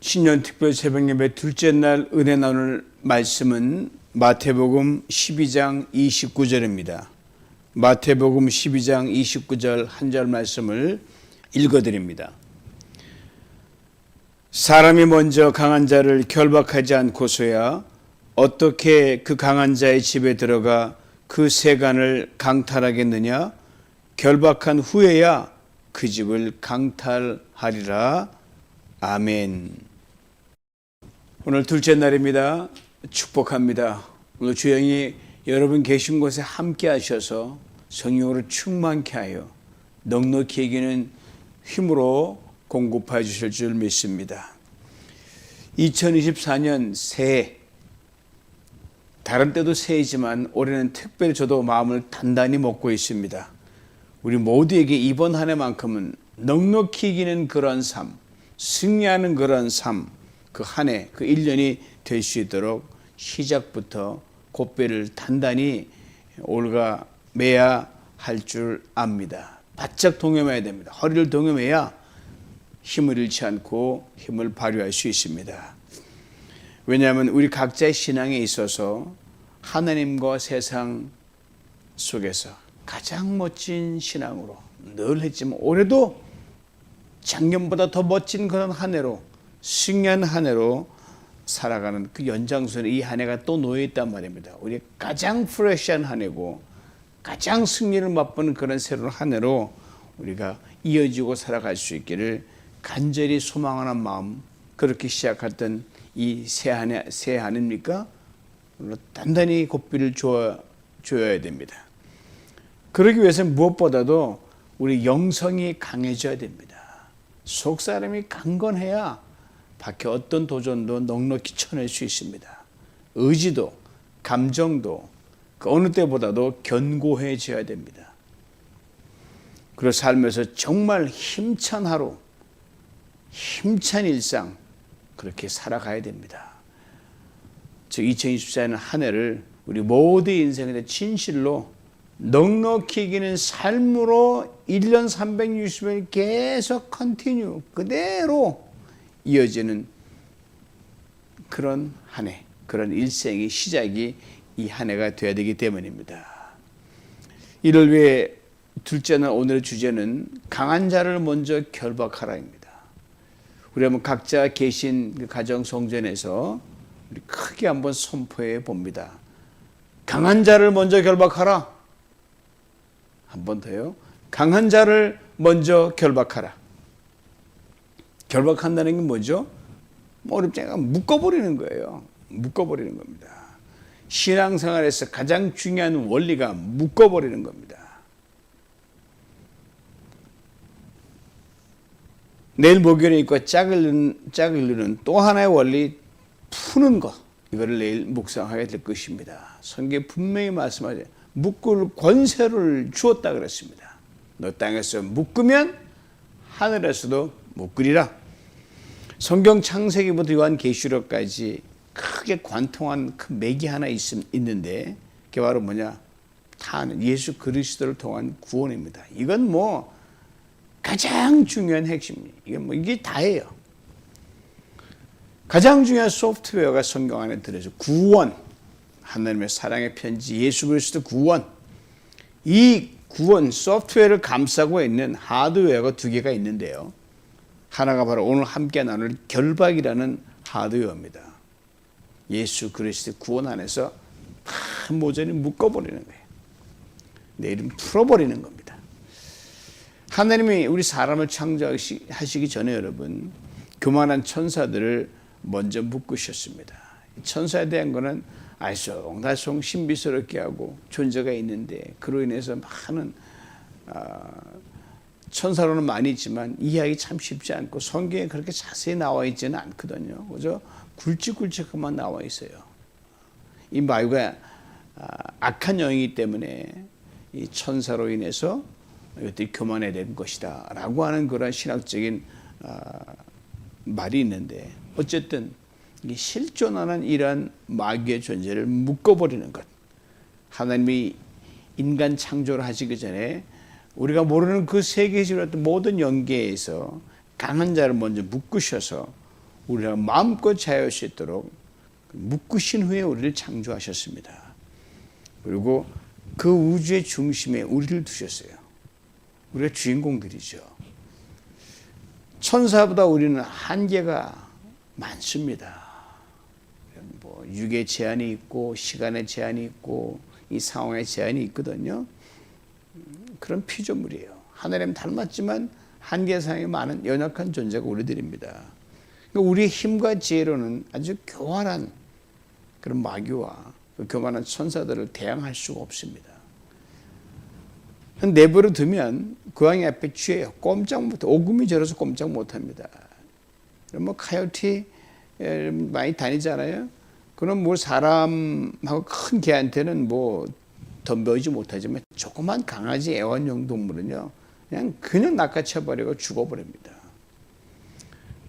신년 특별 새벽예배 둘째 날 은혜 나눌 말씀은 마태복음 12장 29절입니다. 마태복음 12장 29절 한 절 말씀을 읽어드립니다. 사람이 먼저 강한 자를 결박하지 않고서야 어떻게 그 강한 자의 집에 들어가 그 세간을 강탈하겠느냐? 결박한 후에야 그 집을 강탈하리라. 아멘. 오늘 둘째 날입니다. 축복합니다. 오늘 주영이 여러분 계신 곳에 함께 하셔서 성령으로 충만케 하여 넉넉히 이기는 힘으로 공급해 주실 줄 믿습니다. 2024년 새해, 다른 때도 새해지만 올해는 특별히 저도 마음을 단단히 먹고 있습니다. 우리 모두에게 이번 한 해만큼은 넉넉히 이기는 그런 삶, 승리하는 그런 삶, 그 한 해, 그 1년이 될 수 있도록 시작부터 곧배를 단단히 올가매야 할 줄 압니다. 바짝 동여매야 됩니다. 허리를 동여매야 힘을 잃지 않고 힘을 발휘할 수 있습니다. 왜냐하면 우리 각자의 신앙에 있어서 하나님과 세상 속에서 가장 멋진 신앙으로 늘 했지만 올해도 작년보다 더 멋진 그런 한 해로 승리한 한 해로 살아가는 그 연장선에 이 한 해가 또 놓여 있단 말입니다. 우리 가장 프레시한 한 해고 가장 승리를 맛보는 그런 새로운 한 해로 우리가 이어지고 살아갈 수 있기를 간절히 소망하는 마음, 그렇게 시작했던 이 새 한 해입니까? 단단히 고삐를 줘야 됩니다. 그러기 위해서는 무엇보다도 우리 영성이 강해져야 됩니다. 속 사람이 강건해야 밖에 어떤 도전도 넉넉히 쳐낼 수 있습니다. 의지도, 감정도 그 어느 때보다도 견고해져야 됩니다. 그리고 삶에서 정말 힘찬 하루, 힘찬 일상 그렇게 살아가야 됩니다. 즉 2024년 한 해를 우리 모두의 인생에 진실로 넉넉히 이기는 삶으로 1년 360일 계속 컨티뉴 그대로 이어지는 그런 한 해, 그런 일생의 시작이 이 한 해가 되어야 되기 때문입니다. 이를 위해 둘째 날 오늘의 주제는 강한 자를 먼저 결박하라입니다. 우리 한번 각자 계신 그 가정 성전에서 우리 크게 한번 선포해 봅니다. 강한 자를 먼저 결박하라. 한 번 더요. 강한 자를 먼저 결박하라. 결박한다는 게 뭐죠? 어렵지 않아. 묶어버리는 거예요. 묶어버리는 겁니다. 신앙생활에서 가장 중요한 원리가 묶어버리는 겁니다. 내일 목요일에 있고 짝을 이루는 또 하나의 원리, 푸는 것. 이거를 내일 묵상하게 될 것입니다. 성경에 분명히 말씀하죠. 묶을 권세를 주었다 그랬습니다. 너 땅에서 묶으면 하늘에서도 묶으리라. 성경 창세기부터 요한계시록까지 크게 관통한 그 맥이 하나 있는데 그게 바로 뭐냐? 다 아는 예수 그리스도를 통한 구원입니다. 이건 뭐 가장 중요한 핵심이에요. 이게 다예요. 가장 중요한 소프트웨어가 성경 안에 들어있어요. 구원, 하나님의 사랑의 편지, 예수 그리스도 구원. 이 구원 소프트웨어를 감싸고 있는 하드웨어가 두 개가 있는데요. 하나가 바로 오늘 함께 나눌 결박이라는 하드웨어입니다. 예수 그리스도 구원 안에서 다 모조리 묶어버리는 거예요. 내일은 풀어버리는 겁니다. 하나님이 우리 사람을 창조하시기 전에 여러분 교만한 천사들을 먼저 묶으셨습니다. 천사에 대한 거는 알쏭달쏭 신비스럽게 하고 존재가 있는데 그로 인해서 많은 천사로는 많이 있지만 이해하기 참 쉽지 않고 성경에 그렇게 자세히 나와 있지는 않거든요. 그죠? 굵직굵직만 나와 있어요. 이 마귀가 악한 영이기 때문에 이 천사로 인해서 이것들이 교만해야 된 것이다 라고 하는 그런 신학적인 말이 있는데 어쨌든 실존하는 이러한 마귀의 존재를 묶어버리는 것. 하나님이 인간 창조를 하시기 전에 우리가 모르는 그 세계적인 모든 연계에서 강한 자를 먼저 묶으셔서 우리가 마음껏 자유할 수 있도록 묶으신 후에 우리를 창조하셨습니다. 그리고 그 우주의 중심에 우리를 두셨어요. 우리가 주인공들이죠. 천사보다 우리는 한계가 많습니다. 뭐 육의 제한이 있고 시간의 제한이 있고 이 상황의 제한이 있거든요. 그런 피조물이에요. 하나님 닮았지만 한계상이 많은 연약한 존재가 우리들입니다. 그러니까 우리의 힘과 지혜로는 아주 교활한 그런 마귀와 그 교만한 천사들을 대항할 수가 없습니다. 내버려 두면 고양이 앞에 쥐예요. 꼼짝 못해. 오금이 저려서 꼼짝 못합니다. 뭐 카요티 많이 다니잖아요. 그럼 뭐 사람하고 큰 개한테는 뭐 덤벼오지 못하지만 조그만 강아지 애완용 동물은요 그냥 낚아쳐버리고 죽어버립니다.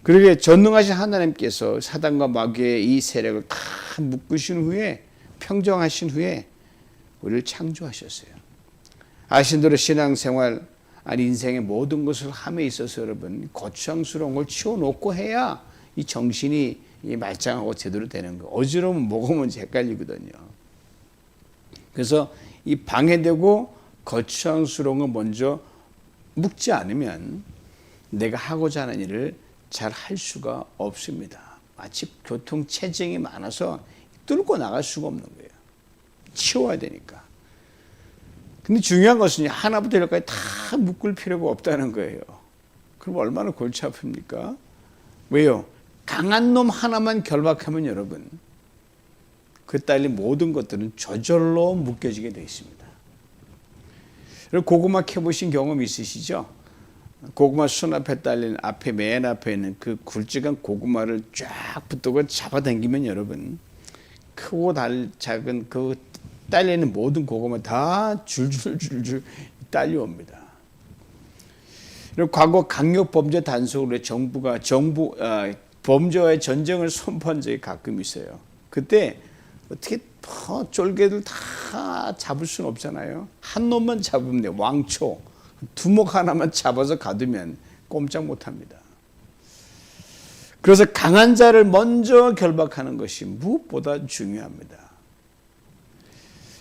그러게 전능하신 하나님께서 사단과 마귀의 이 세력을 다 묶으신 후에 평정하신 후에 우리를 창조하셨어요. 아신 대로 신앙생활 아니 인생의 모든 것을 함에 있어서 여러분 거추장스러운 걸 치워놓고 해야 이 정신이 말짱하고 제대로 되는 거예요. 어지러우면 뭐가 뭔지 헷갈리거든요. 그래서 이 방해되고 거추장스러운 걸 먼저 묶지 않으면 내가 하고자 하는 일을 잘 할 수가 없습니다. 마치 교통체증이 많아서 뚫고 나갈 수가 없는 거예요. 치워야 되니까. 근데 중요한 것은 하나부터 열까지 다 묶을 필요가 없다는 거예요. 그럼 얼마나 골치 아픕니까? 왜요? 강한 놈 하나만 결박하면 여러분 그 딸린 모든 것들은 저절로 묶여지게 되어 있습니다. 고구마 캐보신 경험 있으시죠? 고구마 순 앞에 딸린 앞에 맨 앞에 있는 그 굵직한 고구마를 쫙 붙들고 잡아당기면 여러분 크고 작은 그 딸려있는 모든 고구마 다 줄줄줄줄 딸려옵니다. 그리고 과거 강력 범죄 단속으로 정부가 범죄와의 전쟁을 선포한 적이 가끔 있어요. 그때 어떻게 쫄개들 다 잡을 수는 없잖아요. 한 놈만 잡으면 돼요. 왕초. 두목 하나만 잡아서 가두면 꼼짝 못합니다. 그래서 강한 자를 먼저 결박하는 것이 무엇보다 중요합니다.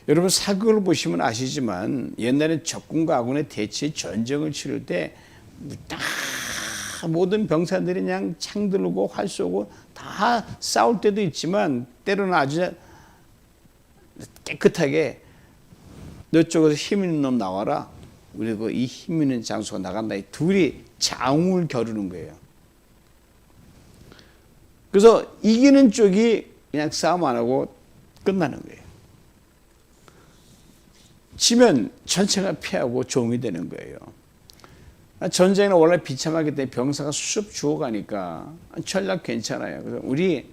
여러분 사극을 보시면 아시지만 옛날에 적군과 아군의 대치 전쟁을 치를 때 다 모든 병사들이 그냥 창 들고 활 쏘고 다 싸울 때도 있지만 때로는 아주 깨끗하게 너 쪽에서 힘 있는 놈 나와라. 그리고 이 힘 있는 장수가 나간다. 이 둘이 장을 겨루는 거예요. 그래서 이기는 쪽이 그냥 싸움 안 하고 끝나는 거예요. 지면 전체가 피하고 종이 되는 거예요. 전쟁은 원래 비참하기 때문에 병사가 쑥 죽어가니까 전략 괜찮아요. 그래서 우리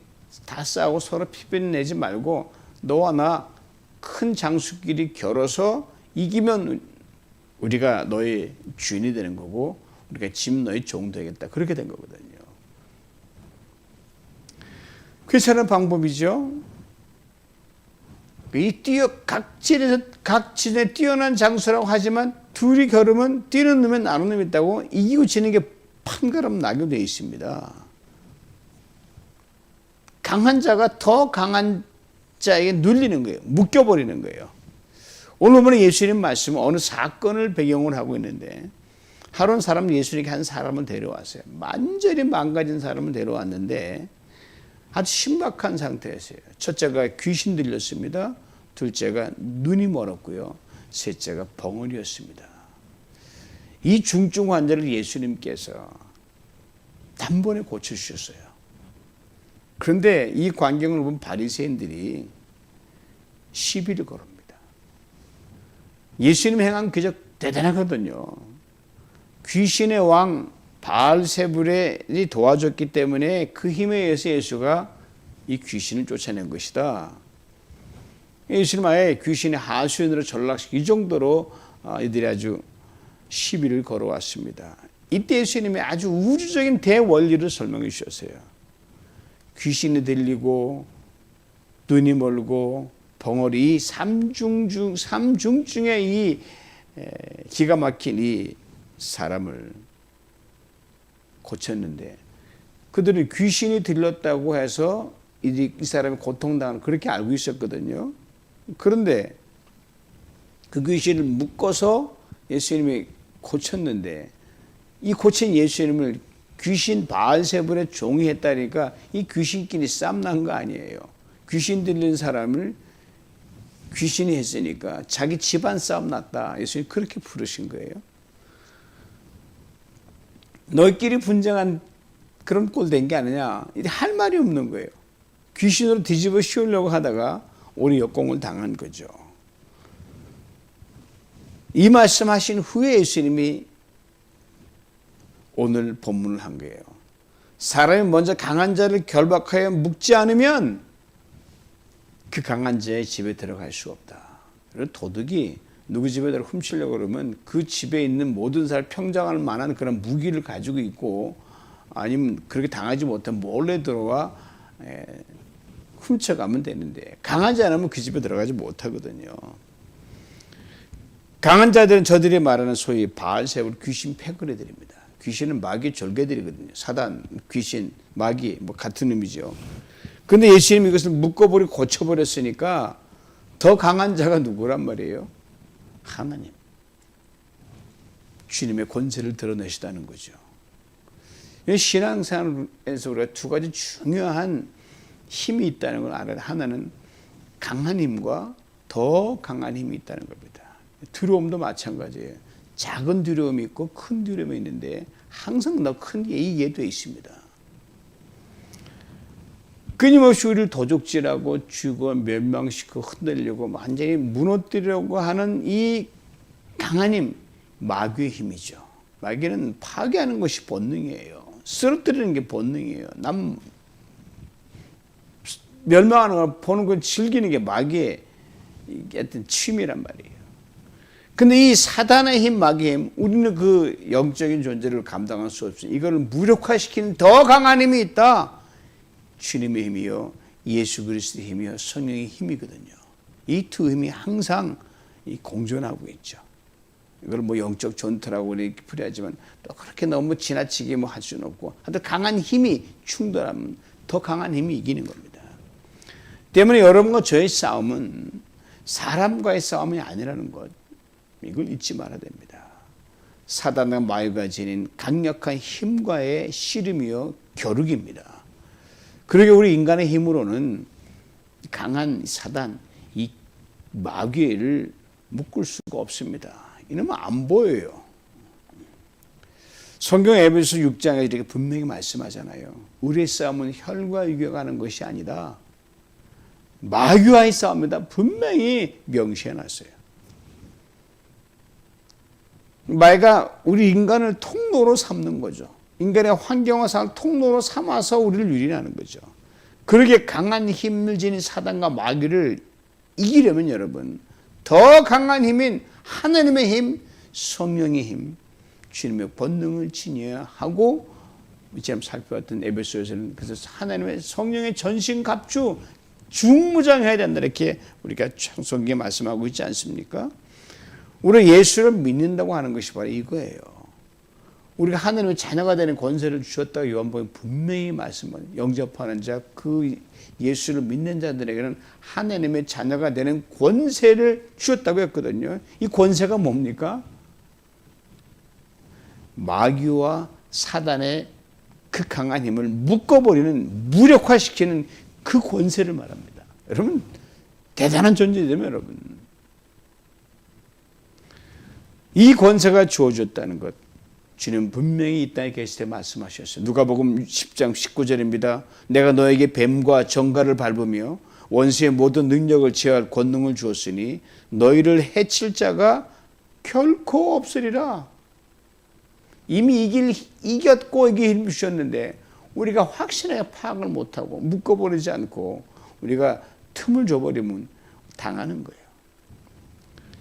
다 싸우고 서로 피변 내지 말고 너와 나 큰 장수끼리 겨뤄서 이기면 우리가 너의 주인이 되는 거고 우리가 지면 너의 종 되겠다. 그렇게 된 거거든요. 괜찮은 방법이죠. 각진에 뛰어난 장수라고 하지만 둘이 겨루면 뛰는 놈에 나는 놈이 있다고 이기고 지는 게 판가름 나게 되어 있습니다. 강한 자가 더 강한 자에게 눌리는 거예요. 묶여버리는 거예요. 오늘 보면 예수님 말씀은 어느 사건을 배경으로 하고 있는데 하루 사람 예수님께 한 사람을 데려왔어요. 완전히 망가진 사람을 데려왔는데 아주 신박한 상태였어요. 첫째가 귀신 들렸습니다. 둘째가 눈이 멀었고요. 셋째가 벙어리였습니다. 이 중증 환자를 예수님께서 단번에 고쳐주셨어요. 그런데 이 광경을 본 바리새인들이 시비를 걸습니다. 예수님 행한 기적 대단하거든요. 귀신의 왕 바알세불이 도와줬기 때문에 그 힘에 의해서 예수가 이 귀신을 쫓아낸 것이다. 예수님 아예 귀신의 하수인으로 전락시키고 이 정도로 이들이 아주 시비를 걸어왔습니다. 이때 예수님이 아주 우주적인 대원리를 설명해 주셨어요. 귀신이 들리고 눈이 멀고 벙어리 삼중중의 이 기가 막힌 이 사람을 고쳤는데 그들은 귀신이 들렸다고 해서 이 사람이 고통당하는 그렇게 알고 있었거든요. 그런데 그 귀신을 묶어서 예수님이 고쳤는데 이 고친 예수님을 귀신 바알세불의 종이 했다니까 이 귀신끼리 쌈난 거 아니에요. 귀신 들린 사람을 귀신이 했으니까 자기 집안 싸움 났다. 예수님이 그렇게 부르신 거예요. 너희끼리 분쟁한 그런 꼴 된 게 아니냐. 할 말이 없는 거예요. 귀신으로 뒤집어 씌우려고 하다가 오히려 역공을 당한 거죠. 이 말씀하신 후에 예수님이 오늘 본문을 한 거예요. 사람이 먼저 강한 자를 결박하여 묶지 않으면 그 강한 자의 집에 들어갈 수 없다. 그리고 도둑이 누구 집에 들어 훔치려고 그러면 그 집에 있는 모든 사람을 평정할 만한 그런 무기를 가지고 있고 아니면 그렇게 당하지 못하면 몰래 들어와 훔쳐가면 되는데 강하지 않으면 그 집에 들어가지 못하거든요. 강한 자들은 저들이 말하는 소위 바알세불 귀신 패거리들입니다. 귀신은 마귀 졸개들이거든요. 사단, 귀신, 마귀 뭐 같은 의미죠. 그런데 예수님이 이것을 묶어버리고 고쳐버렸으니까 더 강한 자가 누구란 말이에요? 하나님. 주님의 권세를 드러내시다는 거죠. 신앙생활에서 우리가 두 가지 중요한 힘이 있다는 걸 알아야 하나는 강한 힘과 더 강한 힘이 있다는 겁니다. 두려움도 마찬가지예요. 작은 두려움이 있고 큰 두려움이 있는데 항상 더 큰 게 이해되어 있습니다. 끊임없이 우리를 도적질하고 죽어 멸망시키고 흔들려고 완전히 무너뜨리려고 하는 이 강한 힘, 마귀의 힘이죠. 마귀는 파괴하는 것이 본능이에요. 쓰러뜨리는 게 본능이에요. 남 멸망하는 걸 보는 걸 즐기는 게 마귀의 어떤 취미란 말이에요. 근데 이 사단의 힘, 마귀의 힘, 우리는 그 영적인 존재를 감당할 수 없어요. 이걸 무력화시키는 더 강한 힘이 있다. 주님의 힘이요, 예수 그리스도의 힘이요, 성령의 힘이거든요. 이 두 힘이 항상 공존하고 있죠. 이걸 뭐 영적 전투라고 이렇게 풀이하지만 또 그렇게 너무 지나치게 뭐 할 수는 없고, 하여튼 강한 힘이 충돌하면 더 강한 힘이 이기는 겁니다. 때문에 여러분과 저의 싸움은 사람과의 싸움이 아니라는 것, 이걸 잊지 말아야 됩니다. 사단과 마귀가 지닌 강력한 힘과의 씨름이요 겨루기입니다. 그러게 우리 인간의 힘으로는 강한 사단, 이 마귀를 묶을 수가 없습니다. 이놈은 안 보여요. 성경 에베소 6장에 이렇게 분명히 말씀하잖아요. 우리의 싸움은 혈과 육과 하는 것이 아니다. 마귀와의 싸움이다. 분명히 명시해놨어요. 마귀가 우리 인간을 통로로 삼는 거죠. 인간의 환경과 삶을 통로로 삼아서 우리를 유린하는 거죠. 그렇게 강한 힘을 지닌 사단과 마귀를 이기려면 여러분, 더 강한 힘인 하나님의 힘, 성령의 힘, 주님의 본능을 지녀야 하고, 지금 살펴봤던 에베소에서는 그래서 하나님의 성령의 전신갑주 중무장해야 된다 이렇게 우리가 성경에 말씀하고 있지 않습니까? 우리가 예수를 믿는다고 하는 것이 바로 이거예요. 우리가 하나님의 자녀가 되는 권세를 주셨다고 요한복음에 분명히 말씀을 영접하는 자, 그 예수를 믿는 자들에게는 하나님의 자녀가 되는 권세를 주셨다고 했거든요. 이 권세가 뭡니까? 마귀와 사단의 그 강한 힘을 묶어버리는, 무력화시키는 그 권세를 말합니다. 여러분, 대단한 존재죠, 여러분. 이 권세가 주어졌다는 것, 주님 분명히 이 땅에 계실 때 말씀하셨어요. 누가복음 10장 19절입니다. 내가 너에게 뱀과 정갈을 밟으며 원수의 모든 능력을 제어할 권능을 주었으니 너희를 해칠 자가 결코 없으리라. 이미 이겼고 이게 힘을 주셨는데 우리가 확실하게 파악을 못하고 묶어버리지 않고 우리가 틈을 줘버리면 당하는 거예요.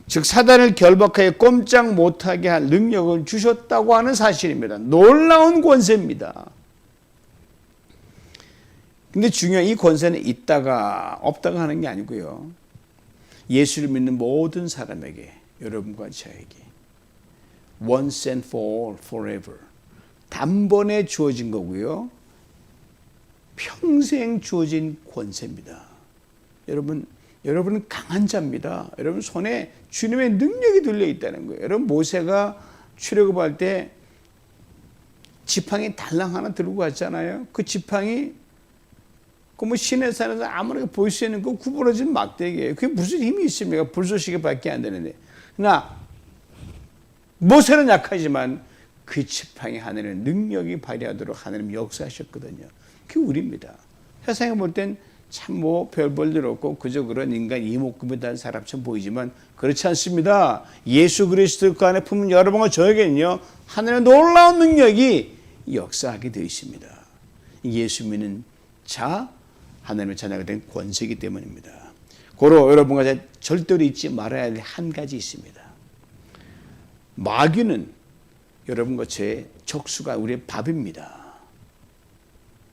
즉 사단을 결박하여 꼼짝 못하게 할 능력을 주셨다고 하는 사실입니다. 놀라운 권세입니다. 근데 중요한 이 권세는 있다가 없다가 하는 게 아니고요. 예수를 믿는 모든 사람에게, 여러분과 저에게 once and for all, forever 단번에 주어진 거고요. 평생 주어진 권세입니다. 여러분은 강한 자입니다. 여러분 손에 주님의 능력이 들려 있다는 거예요. 여러분 모세가 출애굽할 때 지팡이 달랑 하나 들고 갔잖아요. 그 지팡이 그 시내산에서 아무나 볼 수 있는 그 구부러진 막대기예요. 그게 무슨 힘이 있습니까? 불쏘시개밖에 안 되는데. 그러나 모세는 약하지만 그 지팡이 하늘에 능력이 발휘하도록 하나님 역사하셨거든요. 그게 우리입니다. 세상에 볼 땐 참 별 볼 없고 그저 그런 인간 이목구비 단 사람처럼 보이지만 그렇지 않습니다. 예수 그리스도 그 안에 품은 여러분과 저에게는요 하늘의 놀라운 능력이 역사하게 되어 있습니다. 예수 믿는 자, 하나님의 자녀가 된 권세이기 때문입니다. 고로 여러분과 절대로 잊지 말아야 할 한 가지 있습니다. 마귀는 여러분과 제 적수가 우리의 밥입니다.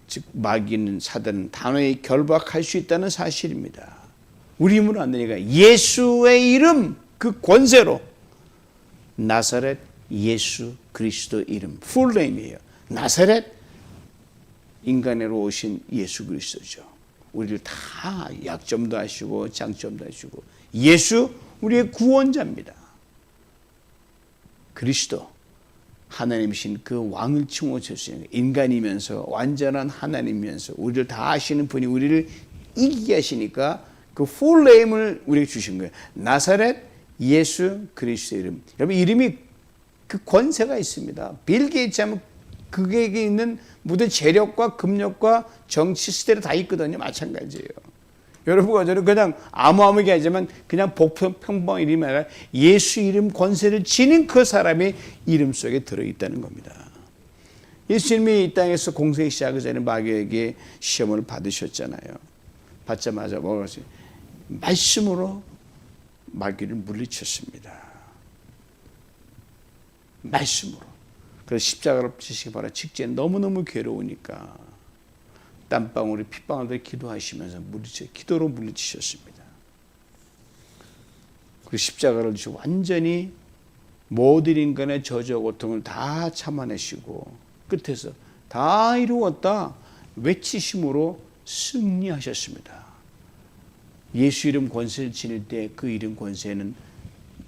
즉 마귀는 사단은 단호히 결박할 수 있다는 사실입니다. 우리 힘으로 안 되니까 예수의 이름 그 권세로 나사렛 예수 그리스도 이름 풀네임이에요. 나사렛 인간으로 오신 예수 그리스도죠. 우리를 다 약점도 하시고 장점도 하시고 예수 우리의 구원자입니다. 그리스도 하나님이신 그 왕을 칭호하시는 인간이면서 완전한 하나님이면서 우리를 다 아시는 분이 우리를 이기게 하시니까 그 풀네임을 우리에게 주신 거예요. 나사렛 예수 그리스도 이름. 여러분 이름이 그 권세가 있습니다. 빌 게이츠 하면 그에게 있는 모든 재력과 금력과 정치 시대로 다 있거든요. 마찬가지예요. 여러분과 저는 그냥 아무게 하지만 그냥 평범한 이름이 아니라 예수 이름 권세를 지닌 그 사람의 이름 속에 들어있다는 겁니다. 예수님이 이 땅에서 공생의 시작하기 전에 마귀에게 시험을 받으셨잖아요. 받자마자 뭐가 있어요? 말씀으로 마귀를 물리쳤습니다. 말씀으로. 그래서 십자가를 지시기 바라 직전 너무너무 괴로우니까 땀방울이 핏방울들 기도하시면서 기도로 물리치셨습니다. 그 십자가를 주시고 완전히 모든 인간의 저주와 고통을 다 참아내시고 끝에서 다 이루었다 외치심으로 승리하셨습니다. 예수 이름 권세를 지닐 때 그 이름 권세는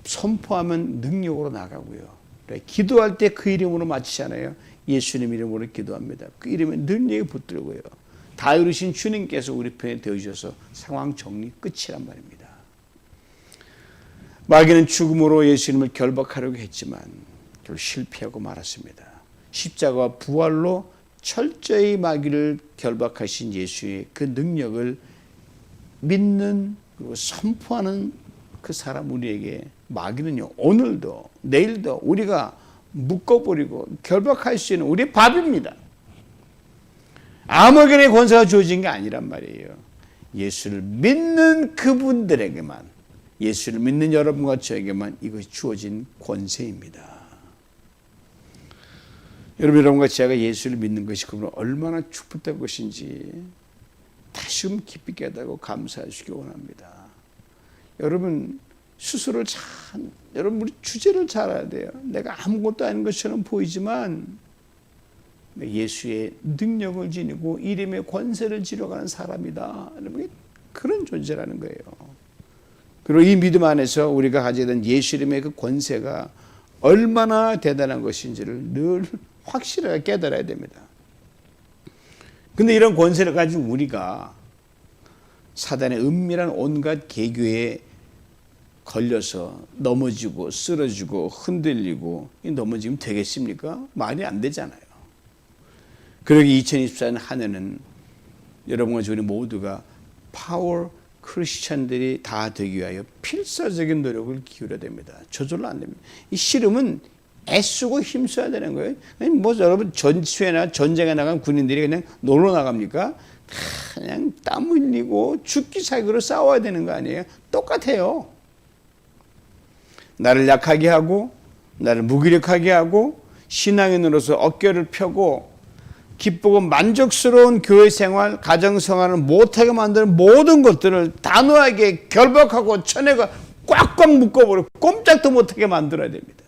선포하면 능력으로 나가고요. 기도할 때 그 이름으로 마치잖아요. 예수님 이름으로 기도합니다. 그 이름에 능력이 붙들고요. 다 이루신 주님께서 우리 편에 되어주셔서 상황 정리 끝이란 말입니다. 마귀는 죽음으로 예수님을 결박하려고 했지만 결국 실패하고 말았습니다. 십자가와 부활로 철저히 마귀를 결박하신 예수의 그 능력을 믿는 그리고 선포하는 그 사람 우리에게 마귀는요 오늘도 내일도 우리가 묶어버리고 결박할 수 있는 우리의 밥입니다. 아무에게나 권세가 주어진 게 아니란 말이에요. 예수를 믿는 그분들에게만 예수를 믿는 여러분과 저에게만 이것이 주어진 권세입니다. 여러분과 제가 예수를 믿는 것이 그분 얼마나 축복된 것인지 다시금 깊이 깨닫고 감사하시기 원합니다. 여러분 스스로 여러분 우리 주제를 잘 알아야 돼요. 내가 아무것도 아닌 것처럼 보이지만 예수의 능력을 지니고 이름의 권세를 지려가는 사람이다. 여러분 그런 존재라는 거예요. 그리고 이 믿음 안에서 우리가 가지게 된 예수 이름의 그 권세가 얼마나 대단한 것인지를 늘 확실하게 깨달아야 됩니다. 근데 이런 권세를 가진 우리가 사단의 은밀한 온갖 계교에 걸려서 넘어지고 쓰러지고 흔들리고 넘어지면 되겠습니까? 말이 안 되잖아요. 그러기 2024년 한 해는 여러분과 저희 모두가 파워 크리스찬들이 다 되기 위하여 필사적인 노력을 기울여야 됩니다. 저절로 안 됩니다. 이 씨름은 애쓰고 힘써야 되는 거예요. 뭐 여러분 전투에나 전쟁에 나간 군인들이 그냥 놀러 나갑니까? 그냥 땀 흘리고 죽기 살기로 싸워야 되는 거 아니에요? 똑같아요. 나를 약하게 하고 나를 무기력하게 하고 신앙인으로서 어깨를 펴고 기쁘고 만족스러운 교회 생활, 가정 생활을 못하게 만드는 모든 것들을 단호하게 결박하고 쳐내고 꽉꽉 묶어버리고 꼼짝도 못하게 만들어야 됩니다.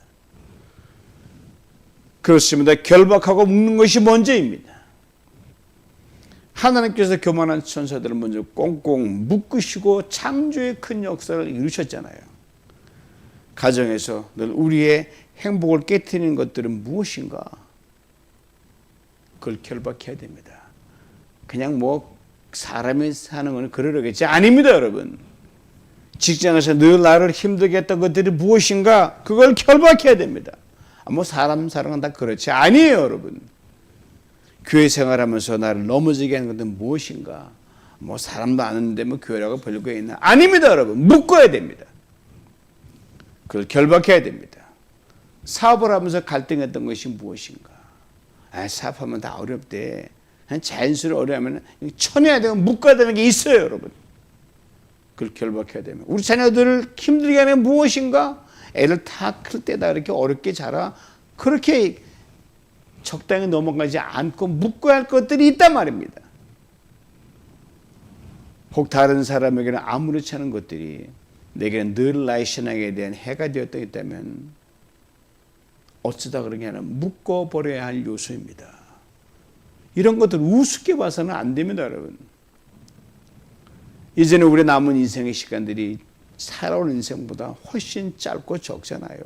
그렇습니다. 결박하고 묶는 것이 먼저입니다. 하나님께서 교만한 천사들을 먼저 꽁꽁 묶으시고 창조의 큰 역사를 이루셨잖아요. 가정에서 늘 우리의 행복을 깨트리는 것들은 무엇인가? 그걸 결박해야 됩니다. 그냥 뭐 사람이 사는 건 그러겠지. 아닙니다, 여러분. 직장에서 늘 나를 힘들게 했던 것들이 무엇인가? 그걸 결박해야 됩니다. 뭐 사람 사랑은 다 그렇지. 아니에요, 여러분. 교회 생활하면서 나를 넘어지게 하는 것은 무엇인가? 뭐 사람도 아는데 뭐 교회라고 별거 있나? 아닙니다, 여러분. 묶어야 됩니다. 그걸 결박해야 됩니다. 사업을 하면서 갈등했던 것이 무엇인가? 사업하면 다 어렵대. 자연스러워 어려우면 쳐내야 되고 묶어야 되는 게 있어요, 여러분. 그걸 결박해야 됩니다. 우리 자녀들을 힘들게 하는 무엇인가? 애를 다 클 때다 이렇게 어렵게 자라. 그렇게 적당히 넘어가지 않고 묶어야 할 것들이 있단 말입니다. 혹 다른 사람에게는 아무렇지 않은 것들이 내게는 늘 나의 신앙에 대한 해가 되었다 있다면 어쩌다 그러냐 하면 묶어버려야 할 요소입니다. 이런 것들 우습게 봐서는 안 됩니다, 여러분. 이제는 우리 남은 인생의 시간들이 살아온 인생보다 훨씬 짧고 적잖아요.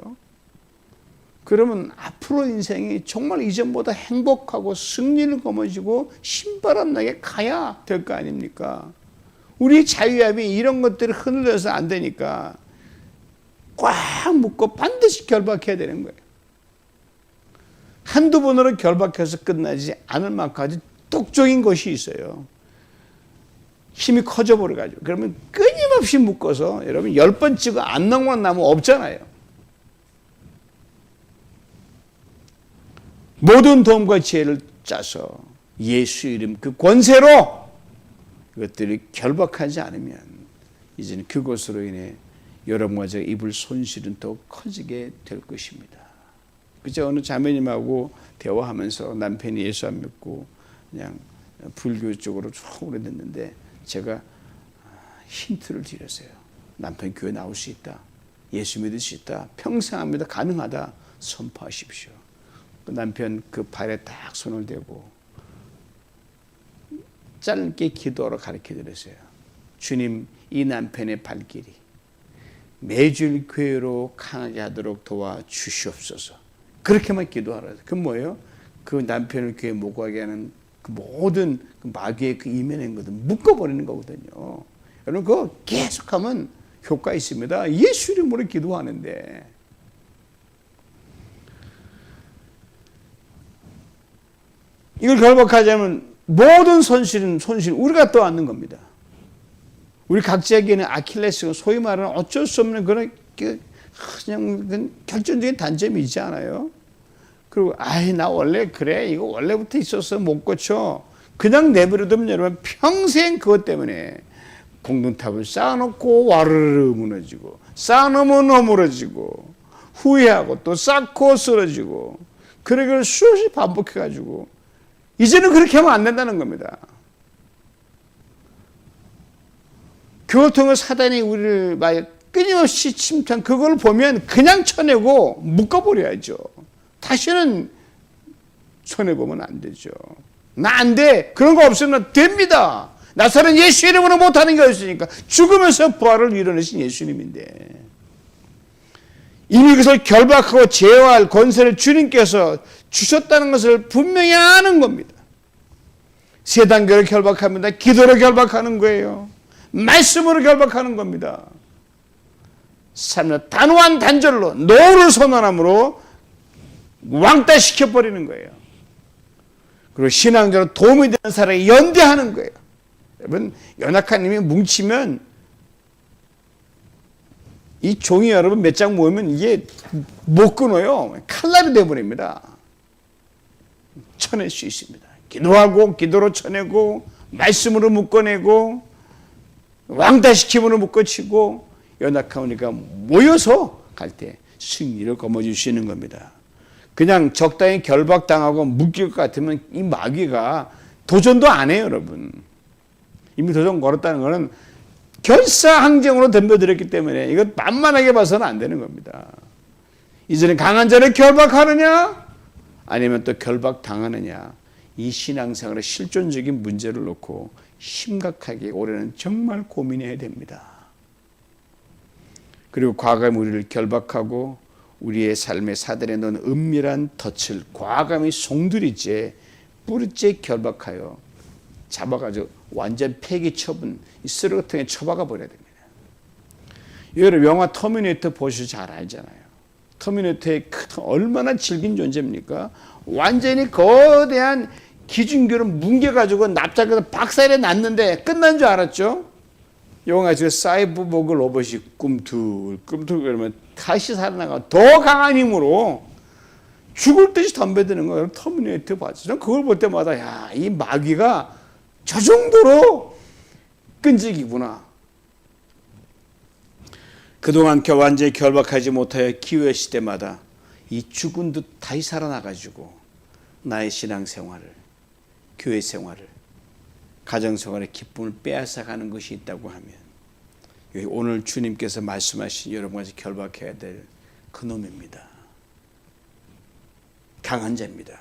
그러면 앞으로 인생이 정말 이전보다 행복하고 승리를 거머쥐고 신바람 나게 가야 될 거 아닙니까? 우리 자유함이 이런 것들을 흔들려서 안 되니까 꽉 묶고 반드시 결박해야 되는 거예요. 한두 번으로 결박해서 끝나지 않을 만큼 아주 독적인 것이 있어요. 힘이 커져 버려가지고. 그러면 끊임없이 묶어서 여러분 10번 찍어 안 넘어가면 없잖아요. 모든 도움과 지혜를 짜서 예수 이름 그 권세로 이것들이 결박하지 않으면 이제는 그것으로 인해 여러분과 제가 입을 손실은 더 커지게 될 것입니다. 그저 어느 자매님하고 대화하면서 남편이 예수 안 믿고 그냥 불교 쪽으로 쭉 오래됐는데 제가 힌트를 드렸어요. 남편 교회 나올 수 있다. 예수 믿을 수 있다. 평생 합니다. 가능하다. 선포하십시오. 그 남편 그 발에 딱 손을 대고 짧게 기도하러 가르쳐 드렸어요. 주님, 이 남편의 발길이 매주 교회로 강하게 하도록 도와주시옵소서. 그렇게만 기도하라. 그 뭐예요? 그 남편을 교회 못 가게 하는 그 모든 그 마귀의 그 이면인 것은 묶어버리는 거거든요. 여러분 그거 계속하면 효과 있습니다. 예수 이름으로 기도하는데. 이걸 결박하자면 모든 손실은 우리가 떠안는 겁니다. 우리 각자에게는 아킬레스건 소위 말하는 어쩔 수 없는 그런 그냥 결정적인 단점이 있지 않아요? 그리고 나 원래 그래 이거 원래부터 있었어 못 고쳐 그냥 내버려두면 여러분 평생 그것 때문에 공동탑을 쌓아놓고 와르르 무너지고 쌓아놓으면 허물어지고 후회하고 또 쌓고 쓰러지고 그러기를 수없이 반복해가지고 이제는 그렇게 하면 안 된다는 겁니다. 그걸 통해 사단이 우리를 끊임없이 침투한 그걸 보면 그냥 쳐내고 묶어버려야죠. 다시는 손해보면 안 되죠. 나 안 돼. 그런 거 없으면 됩니다. 나사는 예수 이름으로 못하는 게 없으니까 죽으면서 부활을 이뤄내신 예수님인데 이미 그것을 결박하고 제어할 권세를 주님께서 주셨다는 것을 분명히 아는 겁니다. 세 단계로 결박합니다. 기도로 결박하는 거예요. 말씀으로 결박하는 겁니다. 삶을 단호한 단절로 노를 선언함으로 왕따시켜버리는 거예요. 그리고 신앙적으로 도움이 되는 사람이 연대하는 거예요. 여러분 연약한 힘이 뭉치면 이 종이 여러분 몇 장 모으면 이게 못 끊어요. 칼날이 되어버립니다. 쳐낼 수 있습니다. 기도하고 기도로 쳐내고 말씀으로 묶어내고 왕따시킴으로 묶어치고 연약하니까 모여서 갈 때 승리를 거머쥘 수 있는 겁니다. 그냥 적당히 결박당하고 묶일 것 같으면 이 마귀가 도전도 안 해요, 여러분. 이미 도전 걸었다는 것은 결사항쟁으로 덤벼들었기 때문에 이거 만만하게 봐서는 안 되는 겁니다. 이제는 강한 자를 결박하느냐 아니면 또 결박당하느냐 이 신앙생활의 실존적인 문제를 놓고 심각하게 올해는 정말 고민해야 됩니다. 그리고 과감히 우리를 결박하고 우리의 삶의 사단에 넣은 은밀한 덫을 과감히 송두리째 뿌리째 결박하여 잡아가지고 완전 폐기 처분, 쓰레기통에 처박아 버려야 됩니다. 여러분 영화 터미네이터 보셔서 잘 알잖아요. 터미네이터의 얼마나 질긴 존재입니까? 완전히 거대한 기중교를 뭉개가지고 납작해서 박살이 났는데 끝난 줄 알았죠? 영화에서 사이버보그 로봇이 꿈틀꿈틀 그러면 다시 살아나가 더 강한 힘으로 죽을 듯이 덤벼드는 거예요. 터미네이터 봤죠? 저는 그걸 볼 때마다 야, 이 마귀가 저 정도로 끈질기구나. 그동안 완전히 결박하지 못하여 기회 시대마다 이 죽은 듯 다시 살아나가지고 나의 신앙생활을, 교회 생활을, 가정생활의 기쁨을 빼앗아가는 것이 있다고 하면 오늘 주님께서 말씀하신 여러분까지 결박해야 될 그놈입니다. 강한 자입니다.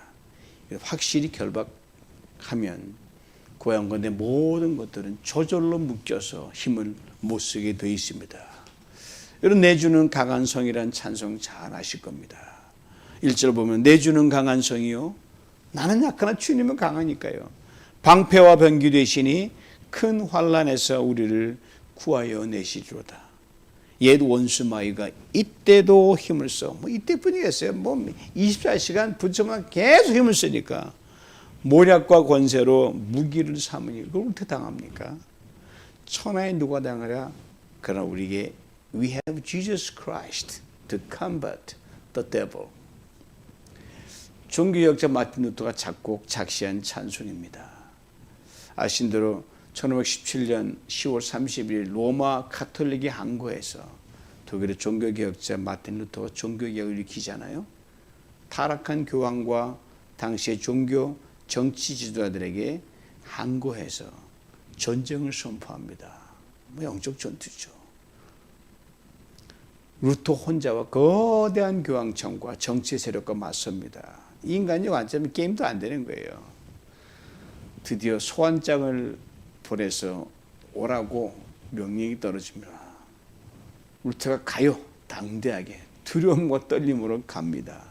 확실히 결박하면 고향건대 모든 것들은 저절로 묶여서 힘을 못 쓰게 되어 있습니다. 여러분 내주는 강한 성이란 찬송 잘 아실 겁니다. 1절 보면 내주는 강한 성이요 나는 약하나 주님은 강하니까요. 방패와 병기 되시니 큰 환난에서 우리를 구하여 내시리로다. 옛 원수 마귀가 이때도 힘을 써. 이때뿐이겠어요. 24시간 붙여만 계속 힘을 쓰니까 모략과 권세로 무기를 삼으니 그걸 어떻게 당합니까? 천하에 누가 당하랴? 그러나 우리에게 We have Jesus Christ to combat the devil. 종교역자 마틴 루터가 작곡 작시한 찬송입니다. 아신 대로 1517년 10월 31일 로마 가톨릭의 항거에서 독일의 종교개혁자 마틴 루터가 종교개혁을 일으키잖아요. 타락한 교황과 당시의 종교 정치 지도자들에게 항거해서 전쟁을 선포합니다. 영적 전투죠. 루터 혼자와 거대한 교황청과 정치 세력과 맞섭니다. 이 인간이 완전히 게임도 안 되는 거예요. 드디어 소환장을 보내서 오라고 명령이 떨어집니다. 루터가 가요. 당대하게 두려움과 떨림으로 갑니다.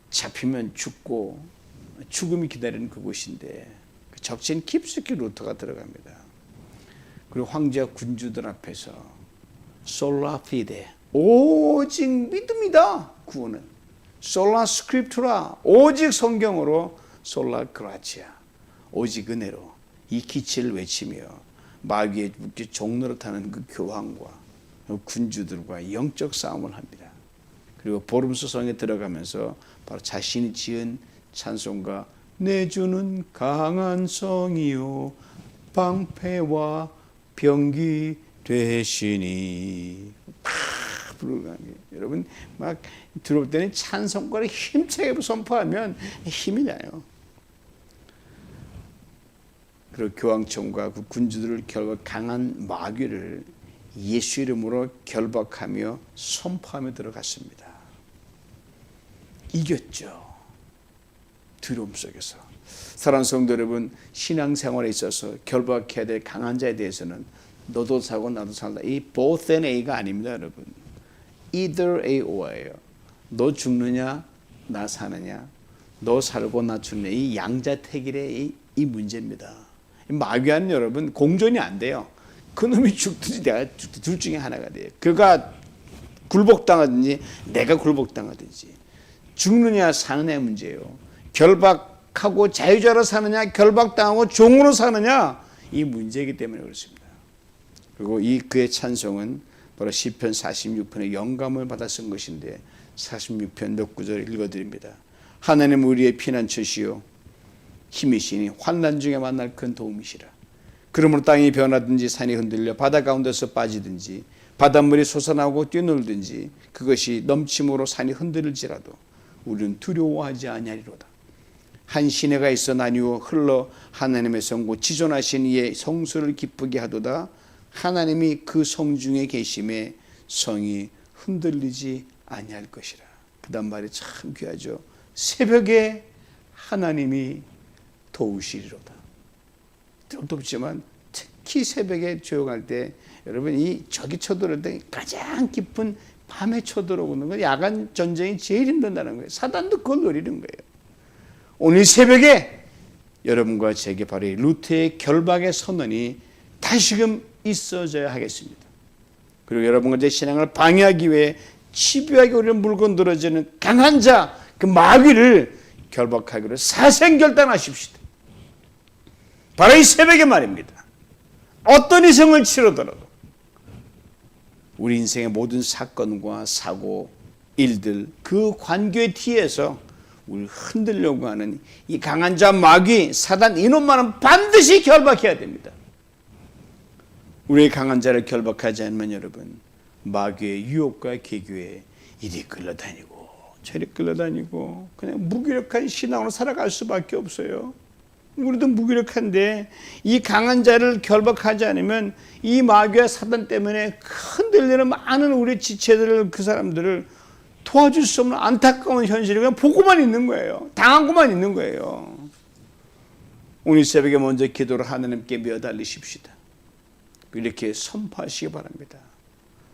잡히면 죽고 죽음이 기다리는 그곳인데 그 적신 깊숙이 루터가 들어갑니다. 그리고 황제와 군주들 앞에서 솔라 피데 오직 믿음이다 구원은 솔라 스크립투라 오직 성경으로 솔라 그라치아 오직 은혜로 이 기치를 외치며 마귀의 종로를 타는 그 교황과 군주들과 영적 싸움을 합니다. 그리고 보름수 성에 들어가면서 바로 자신이 지은 찬송가 내주는 강한 성이요 방패와 병기 되시니 여러분 막 들어올 때는 찬송가를 힘차게 선포하면 힘이 나요. 그리고 교황청과 그 군주들을 결박 강한 마귀를 예수 이름으로 결박하며 선포하며 들어갔습니다. 이겼죠. 두려움 속에서. 사랑하는 성도 여러분, 신앙생활에 있어서 결박해야 될 강한 자에 대해서는 너도 사고 나도 살다. 이 both and A가 아닙니다, 여러분. Either A or예요. 너 죽느냐, 나 사느냐, 너 살고 나 죽느냐. 이 양자택일의 이 문제입니다. 마귀와는 여러분 공존이 안 돼요. 그놈이 죽든지 내가 죽든지 둘 중에 하나가 돼요. 그가 굴복당하든지 내가 굴복당하든지. 죽느냐 사느냐의 문제예요. 결박하고 자유자로 사느냐 결박당하고 종으로 사느냐 이 문제이기 때문에 그렇습니다. 그리고 이 그의 찬송은 바로 시편 46편의 영감을 받아 쓴 것인데 46편 몇 구절을 읽어드립니다. 하나님 우리의 피난처시요 힘이시니 환난 중에 만날 큰 도움이시라. 그러므로 땅이 변하든지 산이 흔들려 바다 가운데서 빠지든지 바닷물이 솟아나고 뛰놀든지 그것이 넘침으로 산이 흔들릴지라도 우리는 두려워하지 아니하리로다. 한 시내가 있어 나뉘어 흘러 하나님의 성고 지존하신 이의 성수를 기쁘게 하도다. 하나님이 그 성 중에 계심에 성이 흔들리지 아니할 것이라. 다음 말이 참 귀하죠. 새벽에 하나님이 도우시리로다. 덥지만 특히 새벽에 조용할 때 여러분 이 적이 쳐들어올 때 가장 깊은 밤에 쳐들어오는 건 야간 전쟁이 제일 힘든다는 거예요. 사단도 그걸 노리는 거예요. 오늘 새벽에 여러분과 제게 바로 이 루트의 결박의 선언이 다시금 있어져야 하겠습니다. 그리고 여러분과 제 신앙을 방해하기 위해 집요하게 우리를 물고 늘어지는 강한 자, 그 마귀를 결박하기로 사생결단하십시다. 바로 이 새벽에 말입니다. 어떤 희생을 치르더라도 우리 인생의 모든 사건과 사고, 일들, 그 관계의 뒤에서 우리를 흔들려고 하는 이 강한 자 마귀, 사단 이놈만은 반드시 결박해야 됩니다. 우리의 강한 자를 결박하지 않으면 여러분 마귀의 유혹과 계교에 이리 끌려다니고 저리 끌려다니고 그냥 무기력한 신앙으로 살아갈 수밖에 없어요. 우리도 무기력한데 이 강한 자를 결박하지 않으면 이 마귀와 사단 때문에 흔들리는 많은 우리 지체들을 그 사람들을 도와줄 수 없는 안타까운 현실을 그냥 보고만 있는 거예요. 당하고만 있는 거예요. 오늘 새벽에 먼저 기도를 하나님께 매달리십시다. 이렇게 선포하시기 바랍니다.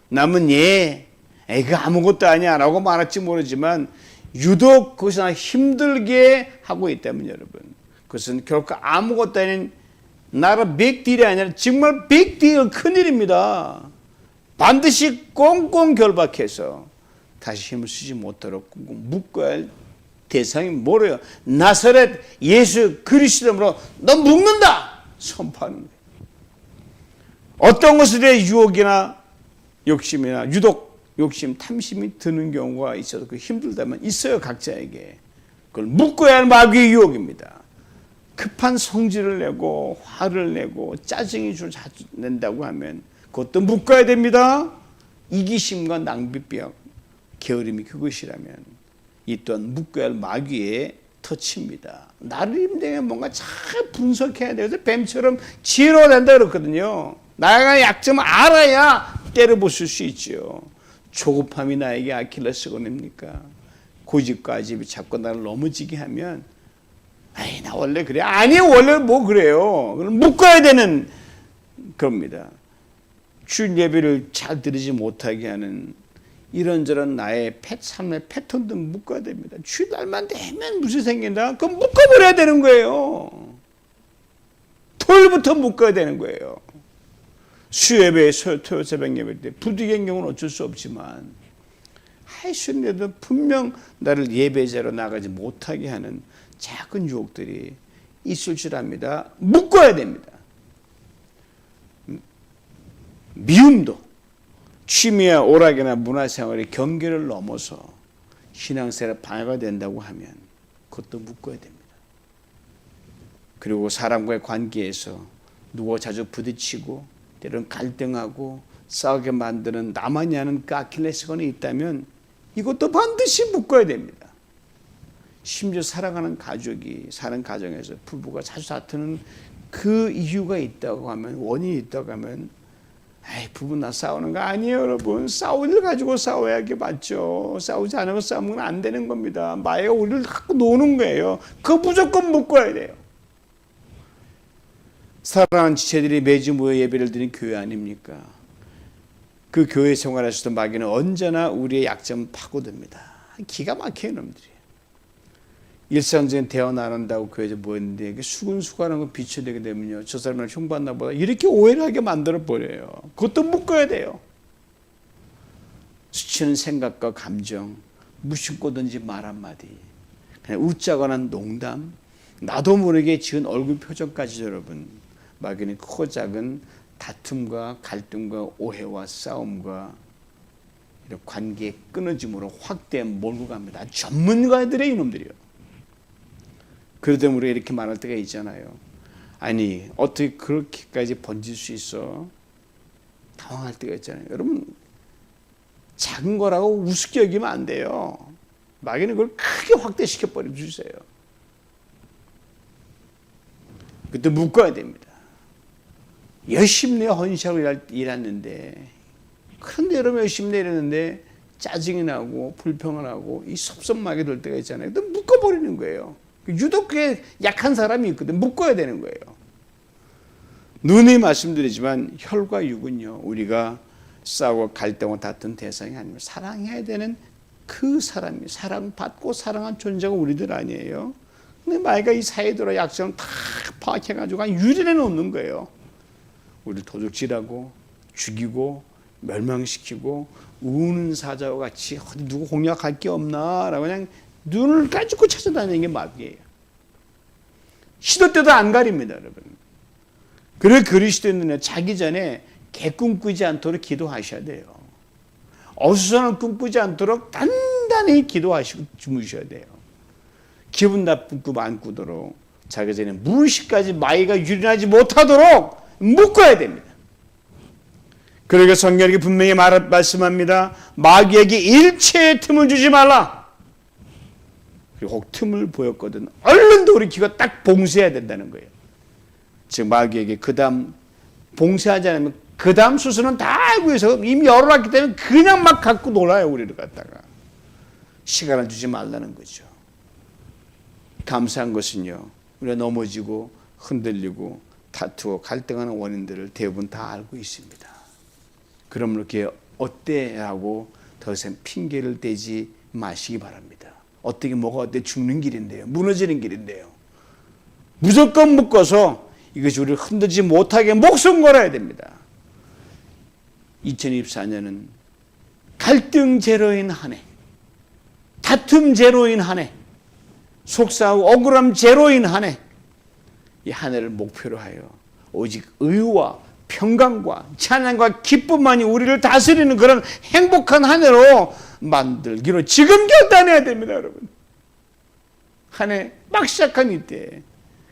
남은 그 아무것도 아니야 라고 말할지 모르지만 유독 그것이 힘들게 하고 있다면 여러분 그것은 결코 아무것도 아닌 나라 빅딜이 아니라 정말 빅딜 큰일입니다. 반드시 꽁꽁 결박해서 다시 힘을 쓰지 못하도록 묶어야 할 대상이 뭐래요? 나사렛 예수 그리스도로 너 묶는다 선포하는 거예요. 어떤 것에 대해 유혹이나 욕심이나 유독 욕심, 탐심이 드는 경우가 있어서 그 힘들다면 있어요. 각자에게. 그걸 묶어야 할 마귀의 유혹입니다. 급한 성질을 내고 화를 내고 짜증이 자주 낸다고 하면 그것도 묶어야 됩니다. 이기심과 낭비병, 게으름이 그것이라면 이 또한 묶어야 할 마귀의 터치입니다. 나를 힘들면 뭔가 잘 분석해야 돼요. 그래서 뱀처럼 지혜로워야 된다 그렇거든요. 나의 약점을 알아야 때려부술 수 있죠. 조급함이 나에게 아킬레스건입니까? 고집과 아집이 자꾸 나를 넘어지게 하면 나 원래 그래. 아니 원래 뭐 그래요. 그럼 묶어야 되는 겁니다. 주일 예배를 잘 드리지 못하게 하는 이런저런 나의 삶의 패턴도 묶어야 됩니다. 주일 날만 되면 무슨 생긴다? 그럼 묶어버려야 되는 거예요. 토요일부터 묶어야 되는 거예요. 수예배, 토요 새벽 예배 때 부득이한 경우는 어쩔 수 없지만 할 수 있는데도 분명 나를 예배자로 나가지 못하게 하는 작은 유혹들이 있을 줄 압니다. 묶어야 됩니다. 미움도 취미와 오락이나 문화생활의 경계를 넘어서 신앙생활에 방해가 된다고 하면 그것도 묶어야 됩니다. 그리고 사람과의 관계에서 누가 자주 부딪히고 때로는 갈등하고 싸우게 만드는 나만이 아는 그 아킬레스건이 있다면 이것도 반드시 묶어야 됩니다. 심지어 살아가는 가족이 사는 가정에서 부부가 자주 다투는 그 이유가 있다고 하면 원인이 있다고 하면 부부 나 싸우는 거 아니에요 여러분. 싸울 일 가지고 싸워야 하게 맞죠. 싸우지 않으면 싸우면 안 되는 겁니다. 마애가 우리를 갖고 노는 거예요. 그거 무조건 묶어야 돼요. 사랑하는 지체들이 매주 모여 예배를 드리는 교회 아닙니까? 그 교회 생활에서도 마귀는 언제나 우리의 약점을 파고듭니다. 기가 막히는 놈들이에요. 일상적인 대화 나눈다고 교회에서 모였는데 수근수근하는 거 비춰내게 되면요. 저 사람을 흉봤나 보다 이렇게 오해를 하게 만들어 버려요. 그것도 묶어야 돼요. 스치는 생각과 감정, 무심코든지 말 한마디, 그냥 웃자거나 농담, 나도 모르게 지은 얼굴 표정까지 여러분 마귀는 크고 작은 다툼과 갈등과 오해와 싸움과 이런 관계의 끊어짐으로 확대 몰고 갑니다. 전문가들의 이놈들이요. 그러다 우리가 이렇게 말할 때가 있잖아요. 아니 어떻게 그렇게까지 번질 수 있어? 당황할 때가 있잖아요. 여러분 작은 거라고 우습게 여기면 안 돼요. 마귀는 그걸 크게 확대시켜 버려 주세요. 그때 묶어야 됩니다. 열심히 헌신하고 일했는데 그런데 여러분 열심히 일했는데 짜증이 나고 불평을 하고 이 섭섭하게 될 때가 있잖아요. 또 묶어버리는 거예요. 유독 그게 약한 사람이 있거든. 묶어야 되는 거예요. 누누이 말씀드리지만 혈과 육은요, 우리가 싸우고 갈등하고 다툰 대상이 아니면 사랑해야 되는 그 사람이, 사랑받고 사랑한 존재가 우리들 아니에요. 근데 마귀가 이 사이들의 약점을 다 파악해가지고 유린해 놓는 거예요. 우리 도둑질하고 죽이고 멸망시키고 우는 사자와 같이 어디 누구 공략할 게 없나 라고 그냥 눈을 까짓고 찾아다니는 게 마귀예요. 시도 때도 안 가립니다, 여러분. 그래 그리스도인은 자기 전에 개꿈 꾸지 않도록 기도하셔야 돼요. 어수선한 꿈 꾸지 않도록 단단히 기도하시고 주무셔야 돼요. 기분 나쁜 꿈 안 꾸도록 자기 전에 무의식까지 마귀가 유린하지 못하도록 묶어야 됩니다. 그러니까 성경이 분명히 말씀합니다. 마귀에게 일체의 틈을 주지 말라. 그리고 혹 틈을 보였거든 얼른 돌이키고 딱 봉쇄해야 된다는 거예요. 즉 마귀에게 그 다음 봉쇄하지 않으면 그 다음 수순은 다 알고 있어. 이미 열어놨기 때문에 그냥 막 갖고 놀아요. 우리를 갖다가. 시간을 주지 말라는 거죠. 감사한 것은요, 우리가 넘어지고 흔들리고 다투고 갈등하는 원인들을 대부분 다 알고 있습니다. 그러므로 그게 어때? 하고 더 이상 핑계를 대지 마시기 바랍니다. 어떻게 뭐가 어때? 죽는 길인데요. 무너지는 길인데요. 무조건 묶어서 이것이 우리를 흔들지 못하게 목숨 걸어야 됩니다. 2024년은 갈등 제로인 한 해, 다툼 제로인 한 해, 속상하고 억울함 제로인 한 해, 이 한 해를 목표로 하여 오직 의와 평강과 찬양과 기쁨만이 우리를 다스리는 그런 행복한 한 해로 만들기로 지금 결단해야 됩니다, 여러분. 한 해 막 시작한 이때,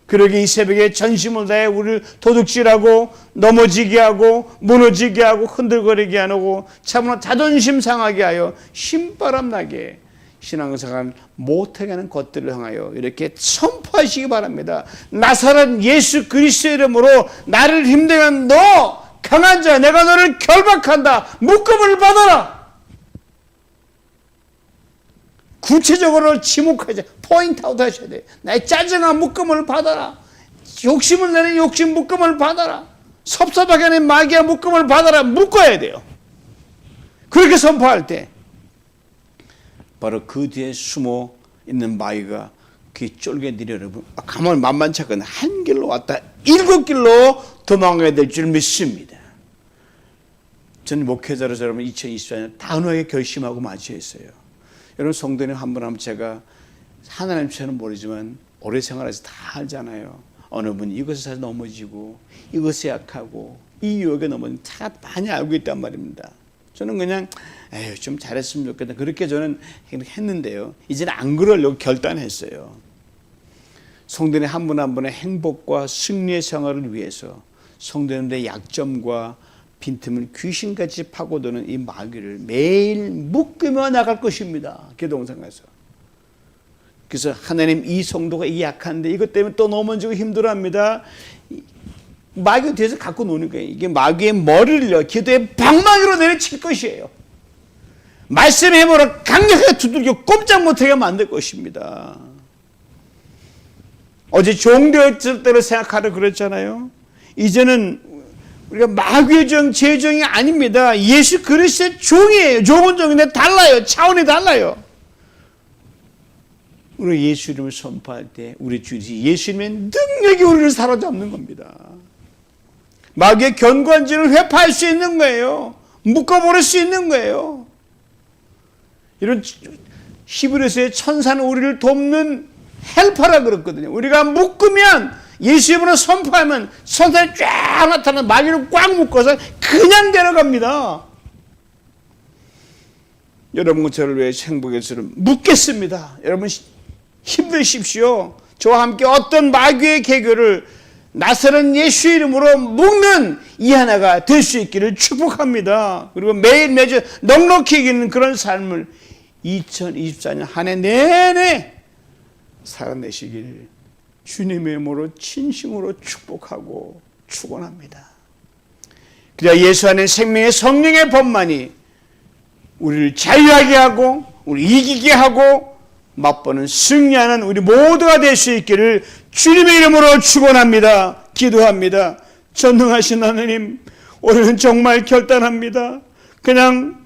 그러게 이 새벽에 전심을 다해 우리를 도둑질하고 넘어지게 하고 무너지게 하고 흔들거리게 하고 참으로 자존심 상하게 하여 신바람 나게 신앙생활 못하게 하는 것들을 향하여 이렇게 선포하시기 바랍니다. 나사렛 예수 그리스도의 이름으로 나를 힘들게 한 너 강한 자, 내가 너를 결박한다. 묶음을 받아라. 구체적으로 지목하자. 포인트 아웃 하셔야 돼요. 나의 짜증한 묶음을 받아라. 욕심을 내는 욕심 묶음을 받아라. 섭섭하게 하는 마귀의 묶음을 받아라. 묶어야 돼요. 그렇게 선포할 때 바로 그 뒤에 숨어 있는 마귀가 귀 쫄개들이 여러분 가만 만만치 않거든. 한 길로 왔다 7길로 도망가야 될 줄 믿습니다. 저는 목회자로서 여러분 2024년 단호하게 결심하고 맞이했어요. 여러분 성도님 한 분 하면 제가 하나님처럼 모르지만 오래 생활해서 다 알잖아요. 어느 분이 이것에 넘어지고 이것에 약하고 이 유혹에 넘어지고 다 많이 알고 있단 말입니다. 저는 그냥 에휴 좀 잘했으면 좋겠다 그렇게 저는 했는데요. 이제는 안 그러려고 결단했어요. 성도님 한 분 한 분의 행복과 승리의 생활을 위해서 성도님들의 약점과 빈틈을 귀신같이 파고드는 이 마귀를 매일 묶으며 나갈 것입니다. 기도동산에서. 그래서 하나님 이 성도가 이게 약한데 이것 때문에 또 넘어지고 힘들어합니다. 마귀 뒤에서 갖고 노는 거예요. 이게 마귀의 머리를요 기도의 방망이로 내려칠 것이에요. 말씀의 힘으로 강력하게 두들겨 꼼짝 못하게 만들 것입니다. 어제 종되었을 때로 생각하라 그랬잖아요. 이제는 우리가 마귀의 종, 제종이 아닙니다. 예수 그리스도의 종이에요. 종은 종인데 달라요. 차원이 달라요. 우리 예수 이름을 선포할 때 우리 주지 예수 이름의 능력이 우리를 사로잡는 겁니다. 마귀의 견고한지를 회파할 수 있는 거예요. 묶어버릴 수 있는 거예요. 이런 히브리서의 천사는 우리를 돕는 헬퍼라 그랬거든요. 우리가 묶으면 예수 이름으로 선포하면 천사에 쫙 나타나는 마귀를 꽉 묶어서 그냥 데려갑니다. 여러분 저를 위해 행복의 수를 묻겠습니다. 여러분 힘드십시오. 저와 함께 어떤 마귀의 계교를 나사렛 예수 이름으로 묶는 이 하나가 될 수 있기를 축복합니다. 그리고 매일 매주 넉넉히 이기는 그런 삶을 2024년 한 해 내내 살아내시길 주님의 이름으로 진심으로 축복하고 축원합니다. 그래야 예수 안에 생명의 성령의 법만이 우리를 자유하게 하고 우리 이기게 하고 맛보는 승리하는 우리 모두가 될 수 있기를 주님의 이름으로 축원합니다. 기도합니다. 전능하신 하나님, 올해는 정말 결단합니다. 그냥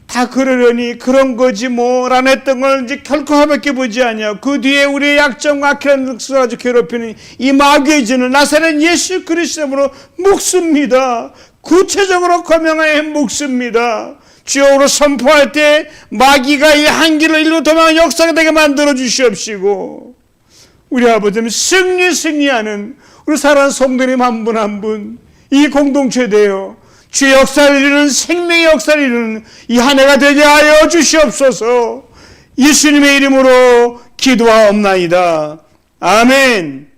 다 그러려니 그런 거지 뭐라는 했던 걸 이제 결코 하밖에 보지 않냐. 그 뒤에 우리의 약점과 악한 늑수를 아주 괴롭히는 이 마귀의 진을 나사렛 예수 그리스도로 묵습니다. 구체적으로 거명하여 묵습니다. 주여로 선포할 때 마귀가 이 한길로 일로 도망하는 역사가 되게 만들어 주시옵시고, 우리 아버지는 승리하는 우리 사랑하는 성도님 한 분 한 분 이 공동체 되어 주의 역사를 이루는, 생명의 역사를 이루는 이 한 해가 되게 하여 주시옵소서. 예수님의 이름으로 기도하옵나이다. 아멘.